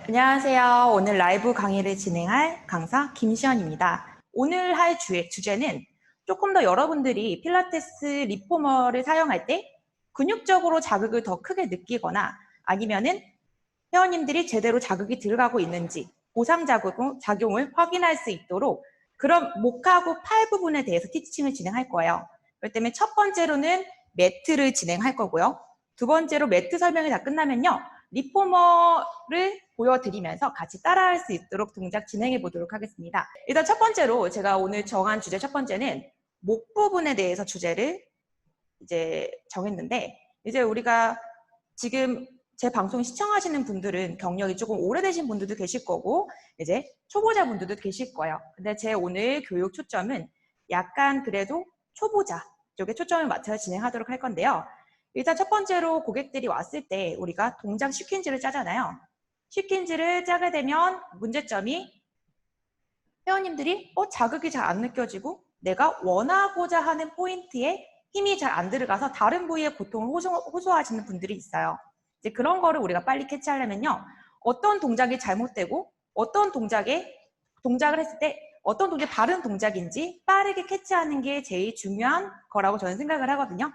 안녕하세요. 오늘 라이브 강의를 진행할 강사 김시연입니다. 오늘 할 주제는 조금 더 여러분들이 필라테스 리포머를 사용할 때 근육적으로 자극을 더 크게 느끼거나 아니면은 회원님들이 제대로 자극이 들어가고 있는지 보상작용을 확인할 수 있도록 그런 목하고 팔 부분에 대해서 티칭을 진행할 거예요. 그렇기 때문에 첫 번째로는 매트를 진행할 거고요. 두 번째로 매트 설명이 다 끝나면요. 리포머를 보여드리면서 같이 따라할 수 있도록 동작 진행해 보도록 하겠습니다. 일단 첫 번째로 제가 오늘 정한 주제 첫 번째는 목 부분에 대해서 주제를 이제 정했는데 이제 우리가 지금 제 방송 시청하시는 분들은 경력이 조금 오래되신 분들도 계실 거고 이제 초보자분들도 계실 거예요. 근데 제 오늘 교육 초점은 약간 그래도 초보자 쪽에 초점을 맞춰서 진행하도록 할 건데요. 일단 첫 번째로 고객들이 왔을 때 우리가 동작 시퀀스를 짜잖아요. 시퀀스를 짜게 되면 문제점이 회원님들이 자극이 잘 안 느껴지고 내가 원하고자 하는 포인트에 힘이 잘 안 들어가서 다른 부위에 고통을 호소하시는 분들이 있어요. 이제 그런 거를 우리가 빨리 캐치하려면요. 어떤 동작이 잘못되고 어떤 동작을 했을 때 어떤 동작이 바른 동작인지 빠르게 캐치하는 게 제일 중요한 거라고 저는 생각을 하거든요.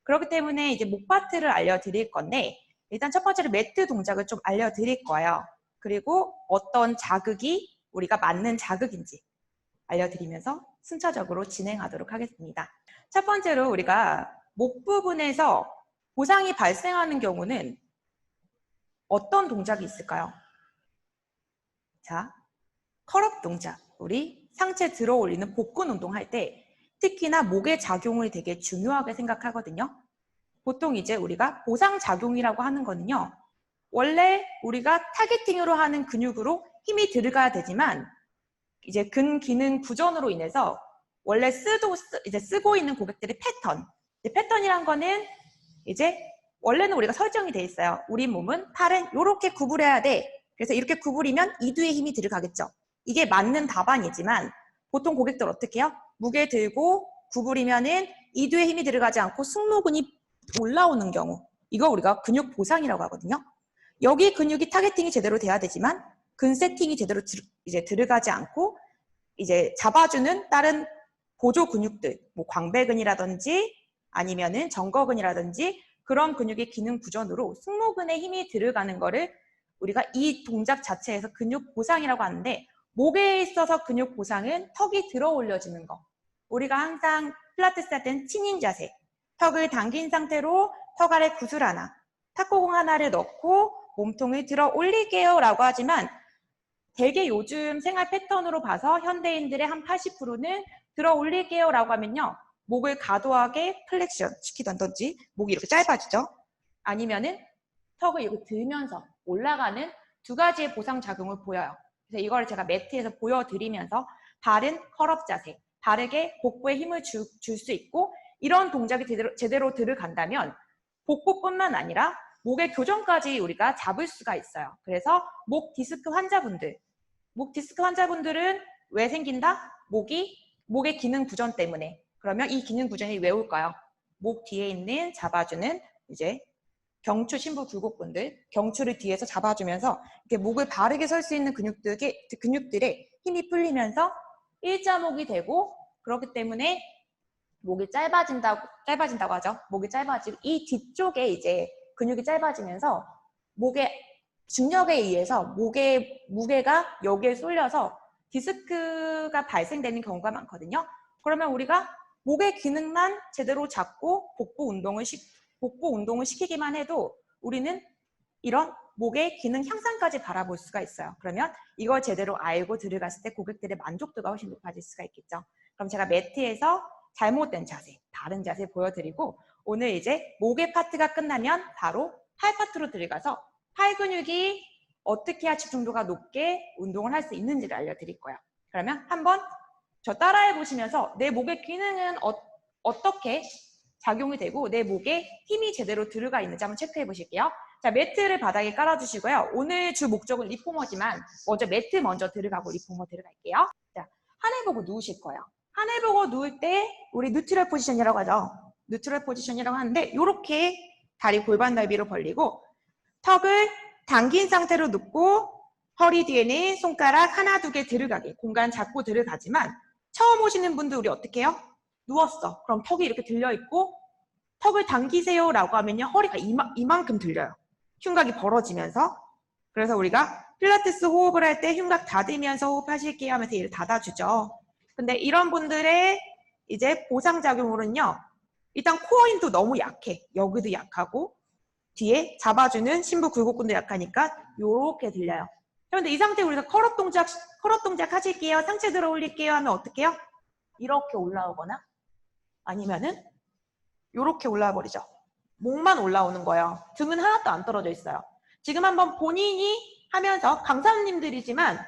그렇기 때문에 이제 목 파트를 알려드릴 건데 일단 첫 번째로 매트 동작을 좀 알려드릴 거예요. 그리고 어떤 자극이 우리가 맞는 자극인지 알려드리면서 순차적으로 진행하도록 하겠습니다. 첫 번째로 우리가 목 부분에서 보상이 발생하는 경우는 어떤 동작이 있을까요? 자, 컬업 동작. 우리 상체 들어 올리는 복근 운동할 때 특히나 목의 작용을 되게 중요하게 생각하거든요. 보통 이제 우리가 보상작용이라고 하는 거는요. 원래 우리가 타겟팅으로 하는 근육으로 힘이 들어가야 되지만 이제 근기능 부전으로 인해서 원래 쓰고 있는 고객들의 패턴. 패턴이란 거는 이제 원래는 우리가 설정이 돼 있어요. 우리 몸은 팔은 이렇게 구부려야 돼. 그래서 이렇게 구부리면 이두에 힘이 들어가겠죠. 이게 맞는 답안이지만 보통 고객들 어떻게 해요? 무게 들고 구부리면은 이두에 힘이 들어가지 않고 승모근이 올라오는 경우. 이거 우리가 근육 보상이라고 하거든요. 여기 근육이 타겟팅이 제대로 돼야 되지만 근 세팅이 제대로 이제 들어가지 않고 이제 잡아주는 다른 보조 근육들, 뭐 광배근이라든지 아니면은 정거근이라든지 그런 근육의 기능 부전으로 승모근에 힘이 들어가는 거를 우리가 이 동작 자체에서 근육 보상이라고 하는데 목에 있어서 근육 보상은 턱이 들어 올려지는 거. 우리가 항상 필라테스 할 때는 친인 자세. 턱을 당긴 상태로 턱 아래 구슬 하나, 탁구공 하나를 넣고 몸통을 들어 올릴게요 라고 하지만 되게 요즘 생활 패턴으로 봐서 현대인들의 한 80%는 들어 올릴게요 라고 하면요. 목을 과도하게 플렉션 시키던지 목이 이렇게 짧아지죠. 아니면은 턱을 이렇게 들면서 올라가는 두 가지의 보상작용을 보여요. 그래서 이걸 제가 매트에서 보여드리면서 바른 컬업 자세, 바르게 복부에 힘을 줄 수 있고 이런 동작이 제대로 들어간다면 복부뿐만 아니라 목의 교정까지 우리가 잡을 수가 있어요. 그래서 목 디스크 환자분들은 왜 생긴다? 목의 기능 부전 때문에. 그러면 이 기능 부전이 왜 올까요? 목 뒤에 있는 잡아주는 이제 경추 심부 굴곡근들, 경추를 뒤에서 잡아주면서 이렇게 목을 바르게 설 수 있는 근육들의 힘이 풀리면서 일자목이 되고 그렇기 때문에 목이 짧아진다고 하죠. 목이 짧아지고 이 뒤쪽에 이제 근육이 짧아지면서 목의 중력에 의해서 무게가 여기에 쏠려서 디스크가 발생되는 경우가 많거든요. 그러면 우리가 목의 기능만 제대로 잡고 복부 운동을 시키기만 해도 우리는 이런 목의 기능 향상까지 바라볼 수가 있어요. 그러면 이걸 제대로 알고 들어갔을 때 고객들의 만족도가 훨씬 높아질 수가 있겠죠. 그럼 제가 매트에서 잘못된 자세, 다른 자세 보여드리고 오늘 이제 목의 파트가 끝나면 바로 팔 파트로 들어가서 팔 근육이 어떻게 해야 집중도가 높게 운동을 할 수 있는지를 알려드릴 거예요. 그러면 한번 저 따라해 보시면서 내 목의 기능은 어떻게 작용이 되고 내 목에 힘이 제대로 들어가 있는지 한번 체크해 보실게요. 자, 매트를 바닥에 깔아주시고요. 오늘 주 목적은 리포머지만 먼저 매트 먼저 들어가고 리포머 들어갈게요. 자, 하늘 보고 누우실 거예요. 하늘 보고 누울 때 우리 뉴트럴 포지션이라고 하죠. 뉴트럴 포지션이라고 하는데 이렇게 다리 골반 넓이로 벌리고 턱을 당긴 상태로 눕고 허리 뒤에는 손가락 하나, 두 개 들어가게 공간 잡고 들어가지만 처음 오시는 분들 우리 어떻게 해요? 누웠어. 그럼 턱이 이렇게 들려있고 턱을 당기세요 라고 하면요. 허리가 이만큼 들려요. 흉곽이 벌어지면서. 그래서 우리가 필라테스 호흡을 할 때 흉곽 닫으면서 호흡하실게요 하면서 얘를 닫아주죠. 근데 이런 분들의 이제 보상작용으로는요. 일단 코어 힘도 너무 약해. 여기도 약하고 뒤에 잡아주는 심부 굴곡근도 약하니까 요렇게 들려요. 그런데 이 상태에 우리가 컬업 동작 하실게요. 상체 들어 올릴게요 하면 어떻게 해요? 이렇게 올라오거나 아니면은 요렇게 올라와 버리죠. 목만 올라오는 거예요. 등은 하나도 안 떨어져 있어요. 지금 한번 본인이 하면서 강사님들이지만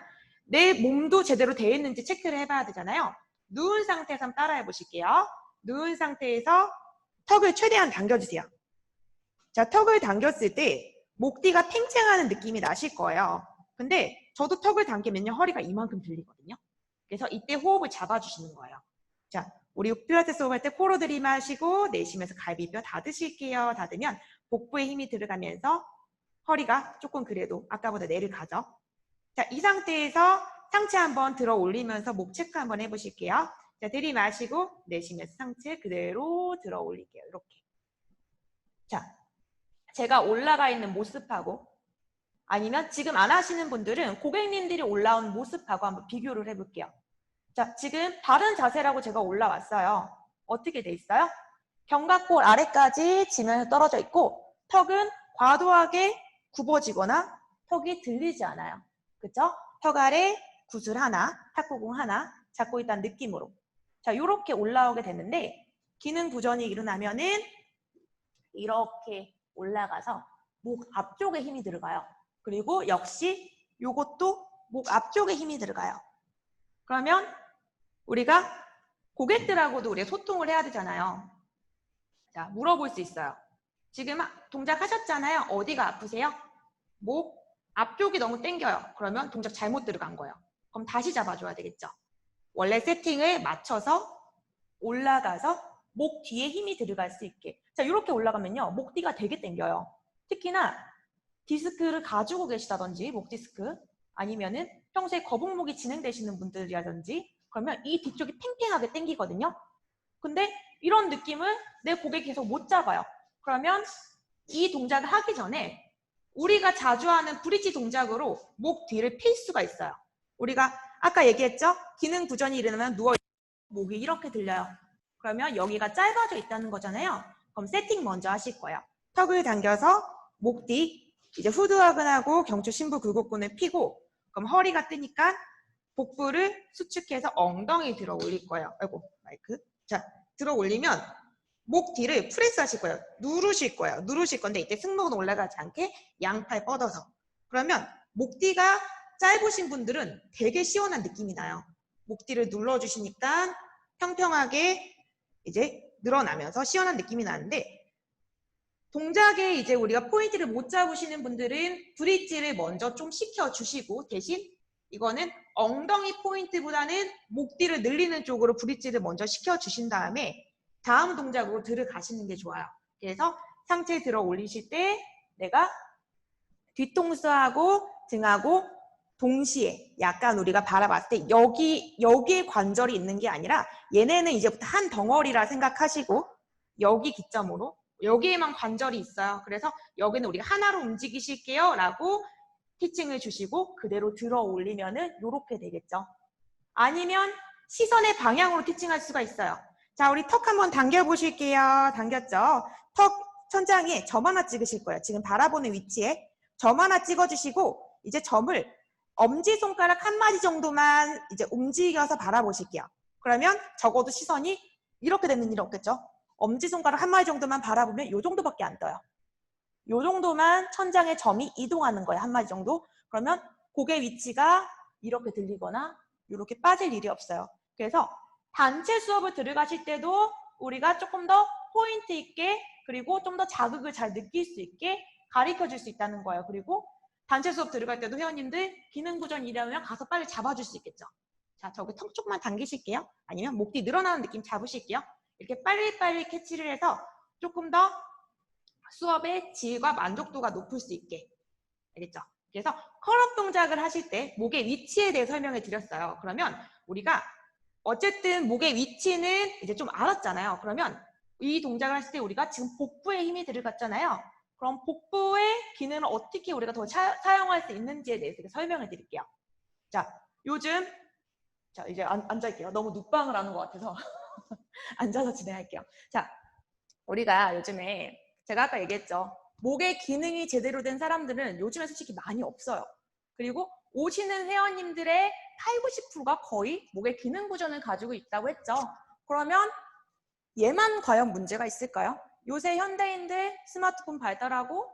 내 몸도 제대로 되어 있는지 체크를 해봐야 되잖아요. 누운 상태에서 한번 따라해 보실게요. 누운 상태에서 턱을 최대한 당겨주세요. 자, 턱을 당겼을 때 목 뒤가 팽팽하는 느낌이 나실 거예요. 근데 저도 턱을 당기면요. 허리가 이만큼 들리거든요. 그래서 이때 호흡을 잡아주시는 거예요. 자, 우리 필라테스 호흡할 때 코로 들이마시고 내쉬면서 갈비뼈 닫으실게요. 닫으면 복부에 힘이 들어가면서 허리가 조금 그래도 아까보다 내려가죠. 자, 이 상태에서 상체 한번 들어 올리면서 목 체크 한번 해보실게요. 자, 들이마시고 내쉬면서 상체 그대로 들어 올릴게요. 이렇게. 자, 제가 올라가 있는 모습하고 아니면 지금 안 하시는 분들은 고객님들이 올라온 모습하고 한번 비교를 해볼게요. 자, 지금 바른 자세라고 제가 올라왔어요. 어떻게 돼 있어요? 견갑골 아래까지 지면서 떨어져 있고 턱은 과도하게 굽어지거나 턱이 들리지 않아요. 그쵸? 턱 아래 구슬 하나, 탁구공 하나 잡고 있다는 느낌으로. 자, 이렇게 올라오게 됐는데 기능 부전이 일어나면은 이렇게 올라가서 목 앞쪽에 힘이 들어가요. 그리고 역시 이것도 목 앞쪽에 힘이 들어가요. 그러면 우리가 고객들하고도 우리가 소통을 해야 되잖아요. 자, 물어볼 수 있어요. 지금 동작 하셨잖아요. 어디가 아프세요? 목 앞쪽이 너무 당겨요. 그러면 동작 잘못 들어간 거예요. 그럼 다시 잡아줘야 되겠죠. 원래 세팅을 맞춰서 올라가서 목 뒤에 힘이 들어갈 수 있게. 자, 이렇게 올라가면요. 목 뒤가 되게 당겨요. 특히나 디스크를 가지고 계시다든지 목 디스크 아니면은 평소에 거북목이 진행되시는 분들이라든지 그러면 이 뒤쪽이 팽팽하게 당기거든요. 근데 이런 느낌을 내 고객이 계속 못 잡아요. 그러면 이 동작을 하기 전에 우리가 자주 하는 브릿지 동작으로 목 뒤를 필 수가 있어요. 우리가 아까 얘기했죠? 기능 부전이 일어나면 누워 목이 이렇게 들려요. 그러면 여기가 짧아져 있다는 거잖아요. 그럼 세팅 먼저 하실 거예요. 턱을 당겨서 목 뒤 이제 후두하근하고 경추 심부 굴곡근을 피고 그럼 허리가 뜨니까 복부를 수축해서 엉덩이 들어 올릴 거예요. 아이고 마이크. 자, 들어 올리면 목 뒤를 프레스 하실 거예요. 누르실 거예요. 누르실 건데 이때 승모근 올라가지 않게 양팔 뻗어서. 그러면 목 뒤가 짧으신 분들은 되게 시원한 느낌이 나요. 목 뒤를 눌러주시니까 평평하게 이제 늘어나면서 시원한 느낌이 나는데 동작에 이제 우리가 포인트를 못 잡으시는 분들은 브릿지를 먼저 좀 시켜주시고 대신 이거는 엉덩이 포인트보다는 목 뒤를 늘리는 쪽으로 브릿지를 먼저 시켜주신 다음에 다음 동작으로 들어가시는 게 좋아요. 그래서 상체 들어 올리실 때 내가 뒤통수하고 등하고 동시에 약간 우리가 바라봤을 때 여기에 관절이 있는 게 아니라 얘네는 이제부터 한 덩어리라 생각하시고 여기 기점으로 여기에만 관절이 있어요. 그래서 여기는 우리가 하나로 움직이실게요 라고 티칭을 주시고 그대로 들어 올리면은 이렇게 되겠죠. 아니면 시선의 방향으로 티칭할 수가 있어요. 자, 우리 턱 한번 당겨보실게요. 당겼죠? 턱 천장에 점 하나 찍으실 거예요. 지금 바라보는 위치에 점 하나 찍어주시고 이제 점을 엄지손가락 한 마디 정도만 이제 움직여서 바라보실게요. 그러면 적어도 시선이 이렇게 되는 일은 없겠죠? 엄지손가락 한 마디 정도만 바라보면 이 정도밖에 안 떠요. 이 정도만 천장에 점이 이동하는 거예요. 한 마디 정도. 그러면 고개 위치가 이렇게 들리거나 이렇게 빠질 일이 없어요. 그래서 단체 수업을 들어가실 때도 우리가 조금 더 포인트 있게 그리고 좀 더 자극을 잘 느낄 수 있게 가르쳐 줄 수 있다는 거예요. 그리고 단체 수업 들어갈 때도 회원님들 기능 부전 일하면 가서 빨리 잡아줄 수 있겠죠. 자, 저기 턱 쪽만 당기실게요. 아니면 목 뒤 늘어나는 느낌 잡으실게요. 이렇게 빨리빨리 캐치를 해서 조금 더 수업의 질과 만족도가 높을 수 있게. 알겠죠? 그래서 컬업 동작을 하실 때 목의 위치에 대해 설명해 드렸어요. 그러면 우리가 어쨌든 목의 위치는 이제 좀 알았잖아요. 그러면 이 동작을 했을 때 우리가 지금 복부에 힘이 들어갔잖아요. 그럼 복부의 기능을 어떻게 우리가 더 사용할 수 있는지에 대해서 설명을 드릴게요. 자, 요즘 자 이제 앉을게요. 너무 눕방을 하는 것 같아서 앉아서 진행할게요. 자, 우리가 요즘에 제가 아까 얘기했죠. 목의 기능이 제대로 된 사람들은 요즘에 솔직히 많이 없어요. 그리고 오시는 회원님들의 80, 90%가 거의 목의 기능 부전을 가지고 있다고 했죠. 그러면 얘만 과연 문제가 있을까요? 요새 현대인들 스마트폰 발달하고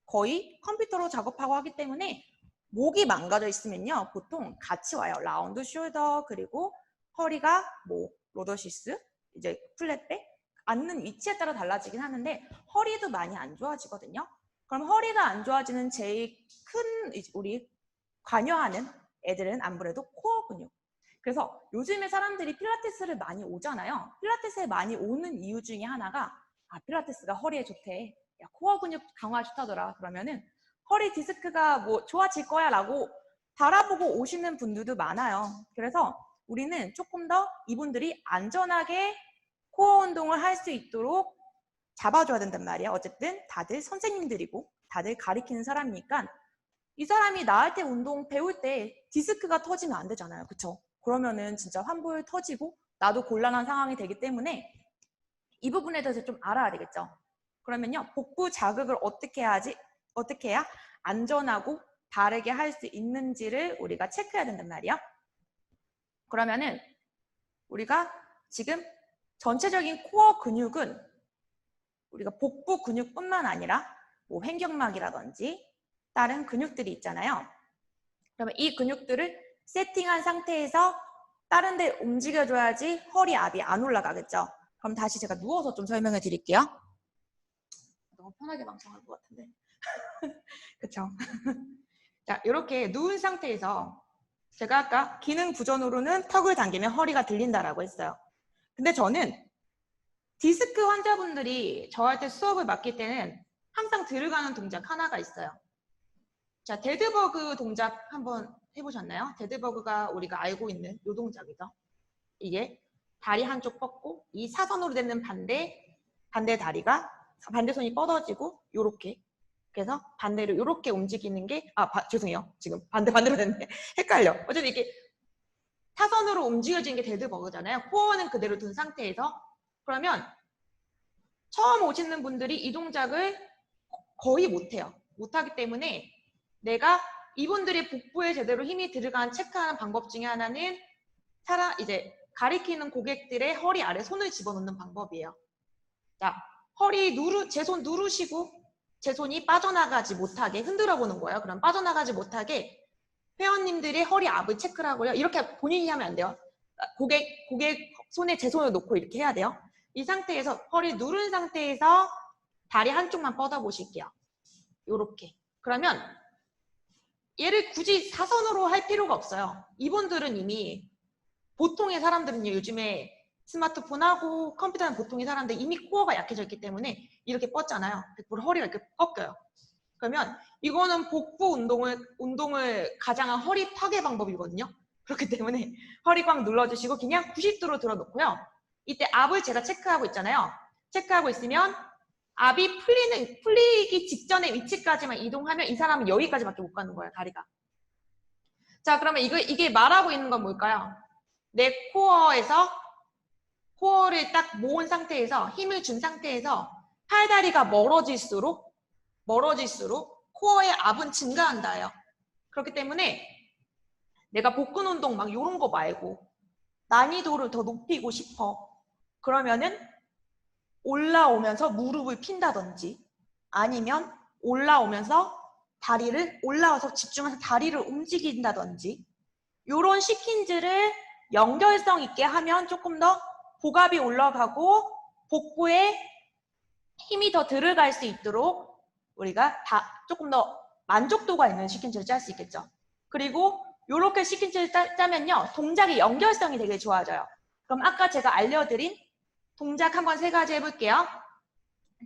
거의 컴퓨터로 작업하고 하기 때문에 목이 망가져 있으면요. 보통 같이 와요. 라운드 숄더 그리고 허리가 뭐 로더시스, 이제 플랫백, 앉는 위치에 따라 달라지긴 하는데 허리도 많이 안 좋아지거든요. 그럼 허리가 안 좋아지는 제일 큰 우리 관여하는 애들은 아무래도 코어 근육. 그래서 요즘에 사람들이 필라테스를 많이 오잖아요. 필라테스에 많이 오는 이유 중에 하나가 필라테스가 허리에 좋대. 야, 코어 근육 강화 좋다더라. 그러면은 허리 디스크가 뭐 좋아질 거야 라고 바라보고 오시는 분들도 많아요. 그래서 우리는 조금 더 이분들이 안전하게 코어 운동을 할 수 있도록 잡아줘야 된단 말이에요. 어쨌든 다들 선생님들이고 다들 가리키는 사람이니까 이 사람이 나한테 운동 배울 때 디스크가 터지면 안 되잖아요. 그쵸? 그러면은 진짜 환불 터지고 나도 곤란한 상황이 되기 때문에 이 부분에 대해서 좀 알아야 되겠죠. 그러면요. 복부 자극을 어떻게 해야 안전하고 바르게 할 수 있는지를 우리가 체크해야 된단 말이에요. 그러면은 우리가 지금 전체적인 코어 근육은 우리가 복부 근육뿐만 아니라 뭐 횡격막이라든지 다른 근육들이 있잖아요. 그러면 이 근육들을 세팅한 상태에서 다른 데 움직여줘야지 허리 앞이 안 올라가겠죠. 그럼 다시 제가 누워서 좀 설명해 드릴게요. 너무 편하게 방송할 것 같은데. 그쵸? 자, 이렇게 누운 상태에서 제가 아까 기능 부전으로는 턱을 당기면 허리가 들린다라고 했어요. 근데 저는 디스크 환자분들이 저한테 수업을 맡길 때는 항상 들어가는 동작 하나가 있어요. 자, 데드버그 동작 한번 해보셨나요? 데드버그가 우리가 알고 있는 이 동작이죠. 이게 다리 한쪽 뻗고 이 사선으로 되는 반대 다리가 반대 손이 뻗어지고 요렇게 그래서 반대로 요렇게 움직이는 게 죄송해요. 지금 반대로 됐네. 헷갈려. 어쨌든 이게 사선으로 움직여지는 게 데드버그잖아요. 코어는 그대로 둔 상태에서 그러면 처음 오시는 분들이 이 동작을 거의 못해요. 못하기 때문에 내가 이분들이 복부에 제대로 힘이 들어간 체크하는 방법 중에 하나는 이제 가리키는 고객들의 허리 아래 손을 집어넣는 방법이에요. 자, 제 손 누르시고 제 손이 빠져나가지 못하게 흔들어 보는 거예요. 그럼 빠져나가지 못하게 회원님들의 허리 앞을 체크를 하고요. 이렇게 본인이 하면 안 돼요. 고객 손에 제 손을 놓고 이렇게 해야 돼요. 이 상태에서 허리 누른 상태에서 다리 한쪽만 뻗어 보실게요. 요렇게. 그러면 얘를 굳이 사선으로 할 필요가 없어요. 이분들은 이미 보통의 사람들은요. 요즘에 스마트폰하고 컴퓨터는 보통의 사람들 이미 코어가 약해져 있기 때문에 이렇게 뻗잖아요. 100% 허리가 이렇게 꺾여요. 그러면 이거는 복부 운동을 가장한 허리 파괴 방법이거든요. 그렇기 때문에 허리 꽉 눌러주시고 그냥 90도로 들어놓고요. 이때 앞을 제가 체크하고 있잖아요. 체크하고 있으면 앞이 풀리기 직전의 위치까지만 이동하면 이 사람은 여기까지밖에 못 가는 거예요. 다리가. 자, 그러면 이게 말하고 있는 건 뭘까요? 내 코어를 딱 모은 상태에서 힘을 준 상태에서 팔다리가 멀어질수록 코어의 압은 증가한다요. 그렇기 때문에 내가 복근 운동 막 이런 거 말고 난이도를 더 높이고 싶어. 그러면은 올라오면서 무릎을 핀다든지 아니면 올라오면서 올라와서 집중해서 다리를 움직인다든지 이런 시킨즈를 연결성 있게 하면 조금 더 복압이 올라가고 복부에 힘이 더 들어갈 수 있도록 우리가 조금 더 만족도가 있는 시퀀스를 짤 수 있겠죠. 그리고 이렇게 시퀀스를 짜면요. 동작의 연결성이 되게 좋아져요. 그럼 아까 제가 알려드린 동작 한번 3가지 해볼게요.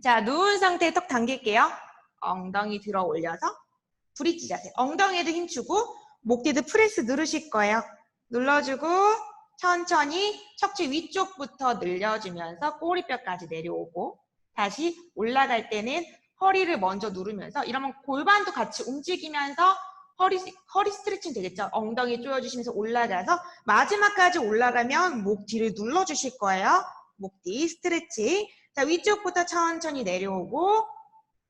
자, 누운 상태에 턱 당길게요. 엉덩이 들어 올려서 브릿지 자세. 엉덩이에도 힘주고 목 뒤도 프레스 누르실 거예요. 눌러주고 천천히 척추 위쪽부터 늘려주면서 꼬리뼈까지 내려오고 다시 올라갈 때는 허리를 먼저 누르면서 이러면 골반도 같이 움직이면서 허리 스트레칭 되겠죠? 엉덩이 조여주시면서 올라가서 마지막까지 올라가면 목 뒤를 눌러주실 거예요. 목 뒤 스트레칭. 자, 위쪽부터 천천히 내려오고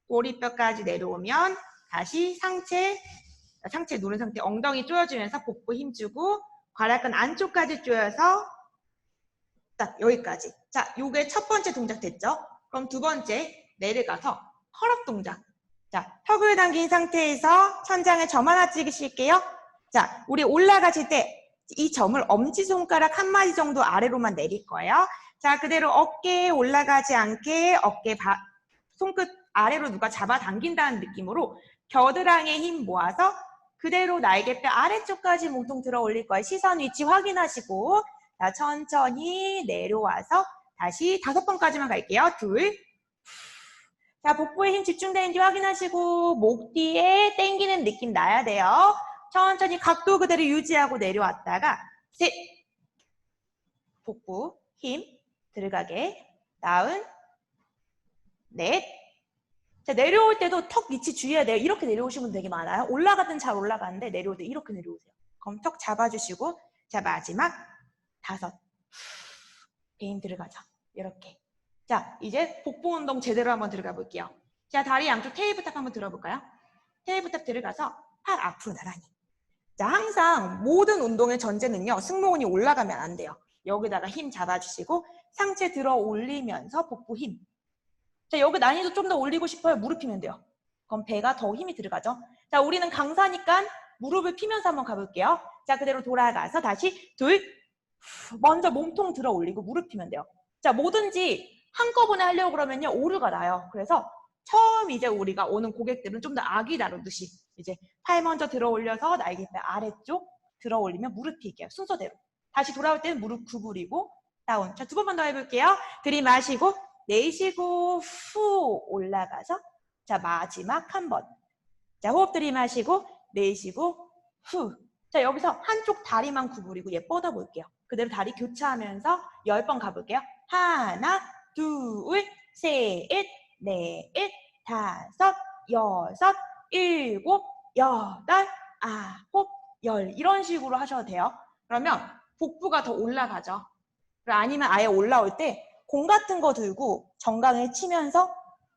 꼬리뼈까지 내려오면 다시 상체 누른 상태 엉덩이 조여주면서 복부 힘주고 괄약근 안쪽까지 조여서 딱 여기까지. 자, 요게 첫 번째 동작 됐죠? 그럼 두 번째 내려가서 컬업 동작. 자, 턱을 당긴 상태에서 천장에 점 하나 찍으실게요. 자, 우리 올라가실 때 이 점을 엄지손가락 1마디 정도 아래로만 내릴 거예요. 자, 그대로 어깨에 올라가지 않게 어깨 손끝 아래로 누가 잡아당긴다는 느낌으로 겨드랑이에 힘 모아서 그대로 날개뼈 아래쪽까지 몸통 들어 올릴 거예요. 시선 위치 확인하시고 자, 천천히 내려와서 다시 5번까지만 갈게요. 둘. 자, 복부에 힘 집중되는지 확인하시고 목 뒤에 당기는 느낌 나야 돼요. 천천히 각도 그대로 유지하고 내려왔다가 셋. 복부 힘 들어가게. 다운. 넷. 자, 내려올 때도 턱 위치 주의해야 돼요. 이렇게 내려오시는 분 되게 많아요. 올라가든 잘 올라가는데 내려올 때 이렇게 내려오세요. 그럼 턱 잡아주시고 자, 마지막 5. 개인 들어가죠. 이렇게. 자, 이제 복부 운동 제대로 한번 들어가 볼게요. 자, 다리 양쪽 테이블탑 한번 들어볼까요? 테이블탑 들어가서 팔 앞으로 나란히. 자, 항상 모든 운동의 전제는요. 승모근이 올라가면 안 돼요. 여기다가 힘 잡아주시고 상체 들어 올리면서 복부 힘. 자, 여기 난이도 좀 더 올리고 싶어요. 무릎 피면 돼요. 그럼 배가 더 힘이 들어가죠. 자, 우리는 강사니까 무릎을 피면서 한번 가볼게요. 자, 그대로 돌아가서 다시 둘. 먼저 몸통 들어 올리고 무릎 피면 돼요. 자, 뭐든지 한꺼번에 하려고 그러면요. 오류가 나요. 그래서 처음 이제 우리가 오는 고객들은 좀 더 아기 다루듯이 이제 팔 먼저 들어 올려서 날개뼈 아래쪽 들어 올리면 무릎 펴기예요. 순서대로. 다시 돌아올 때는 무릎 구부리고 다운. 자, 2번만 더 해볼게요. 들이마시고 내쉬고 후 올라가서 자, 마지막 한 번. 자, 호흡 들이마시고 내쉬고 후. 자, 여기서 한쪽 다리만 구부리고 얘 뻗어볼게요. 그대로 다리 교차하면서 10번 가볼게요. 하나, 둘, 셋, 넷, 5, 6, 7, 8, 9, 10 이런 식으로 하셔도 돼요. 그러면 복부가 더 올라가죠. 아니면 아예 올라올 때 공 같은 거 들고 정강을 치면서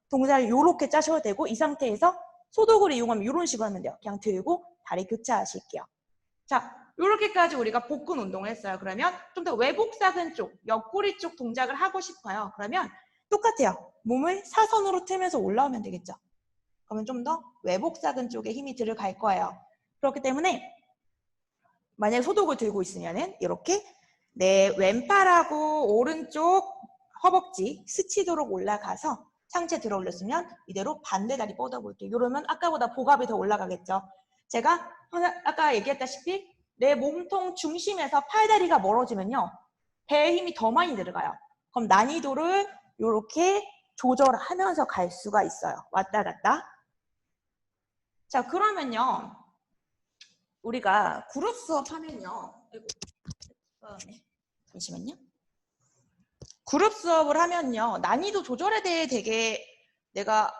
동작을 이렇게 짜셔도 되고 이 상태에서 소독을 이용하면 이런 식으로 하면 돼요. 그냥 들고 다리 교차하실게요. 자, 이렇게까지 우리가 복근 운동을 했어요. 그러면 좀 더 외복사근 쪽, 옆구리 쪽 동작을 하고 싶어요. 그러면 똑같아요. 몸을 사선으로 틀면서 올라오면 되겠죠. 그러면 좀 더 외복사근 쪽에 힘이 들어갈 거예요. 그렇기 때문에 만약에 소독을 들고 있으면은 이렇게 내 왼팔하고 오른쪽 허벅지 스치도록 올라가서 상체 들어 올렸으면 이대로 반대 다리 뻗어볼게요. 이러면 아까보다 복압이 더 올라가겠죠. 제가 아까 얘기했다시피 내 몸통 중심에서 팔다리가 멀어지면요. 배에 힘이 더 많이 들어가요. 그럼 난이도를 이렇게 조절하면서 갈 수가 있어요. 왔다 갔다. 자, 그러면요. 우리가 그룹 수업 하면요. 잠시만요. 그룹 수업을 하면요. 난이도 조절에 대해 되게 내가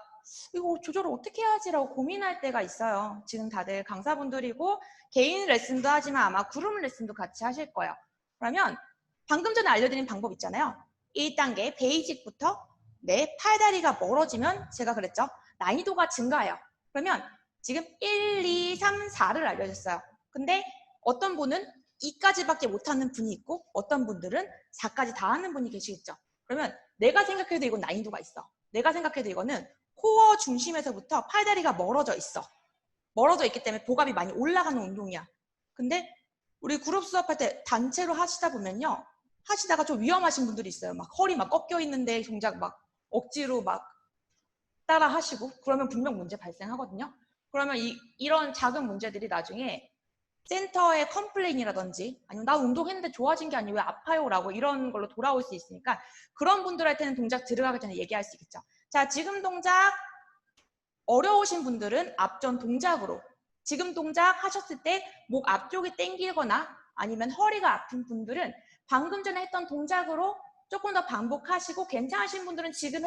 이거 조절을 어떻게 해야지라고 고민할 때가 있어요. 지금 다들 강사분들이고 개인 레슨도 하지만 아마 그룹 레슨도 같이 하실 거예요. 그러면 방금 전에 알려드린 방법 있잖아요. 1단계 베이직부터 내 팔다리가 멀어지면 제가 그랬죠. 난이도가 증가해요. 그러면 지금 1, 2, 3, 4를 알려줬어요. 근데 어떤 분은 2까지밖에 못하는 분이 있고 어떤 분들은 4까지 다 하는 분이 계시겠죠. 그러면 내가 생각해도 이건 난이도가 있어. 내가 생각해도 이거는 코어 중심에서부터 팔다리가 멀어져 있어. 멀어져 있기 때문에 복압이 많이 올라가는 운동이야. 근데 우리 그룹 수업할 때 단체로 하시다 보면요. 하시다가 좀 위험하신 분들이 있어요. 막 허리 막 꺾여 있는데 동작 막 억지로 막 따라 하시고 그러면 분명 문제 발생하거든요. 그러면 이런 작은 문제들이 나중에 센터의 컴플레인이라든지 아니면 나 운동했는데 좋아진 게 아니고 왜 아파요라고 이런 걸로 돌아올 수 있으니까 그런 분들한테는 동작 들어가기 전에 얘기할 수 있겠죠. 자, 지금 동작 어려우신 분들은 앞전 동작으로 지금 동작 하셨을 때 목 앞쪽이 당기거나 아니면 허리가 아픈 분들은 방금 전에 했던 동작으로 조금 더 반복하시고 괜찮으신 분들은 지금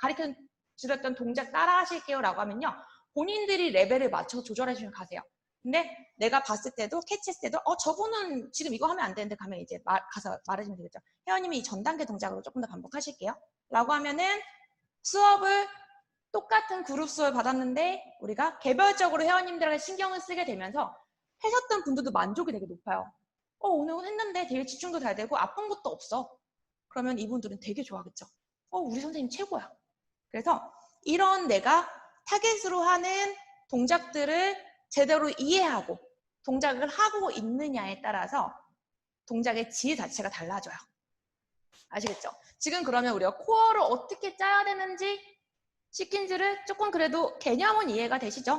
가르쳐 드렸던 동작 따라 하실게요 라고 하면요. 본인들이 레벨을 맞춰서 조절해주시면 가세요. 근데 내가 봤을 때도 캐치했을 때도 저분은 지금 이거 하면 안 되는데 가면 이제 가서 말해주면 되겠죠. 회원님이 이 전 단계 동작으로 조금 더 반복하실게요 라고 하면은 수업을 똑같은 그룹 수업을 받았는데 우리가 개별적으로 회원님들에게 신경을 쓰게 되면서 하셨던 분들도 만족이 되게 높아요. 오늘 했는데 되게 집중도 잘 되고 아픈 것도 없어. 그러면 이분들은 되게 좋아하겠죠. 우리 선생님 최고야. 그래서 이런 내가 타겟으로 하는 동작들을 제대로 이해하고 동작을 하고 있느냐에 따라서 동작의 질 자체가 달라져요. 아시겠죠? 지금 그러면 우리가 코어를 어떻게 짜야 되는지 시킨지를 조금 그래도 개념은 이해가 되시죠?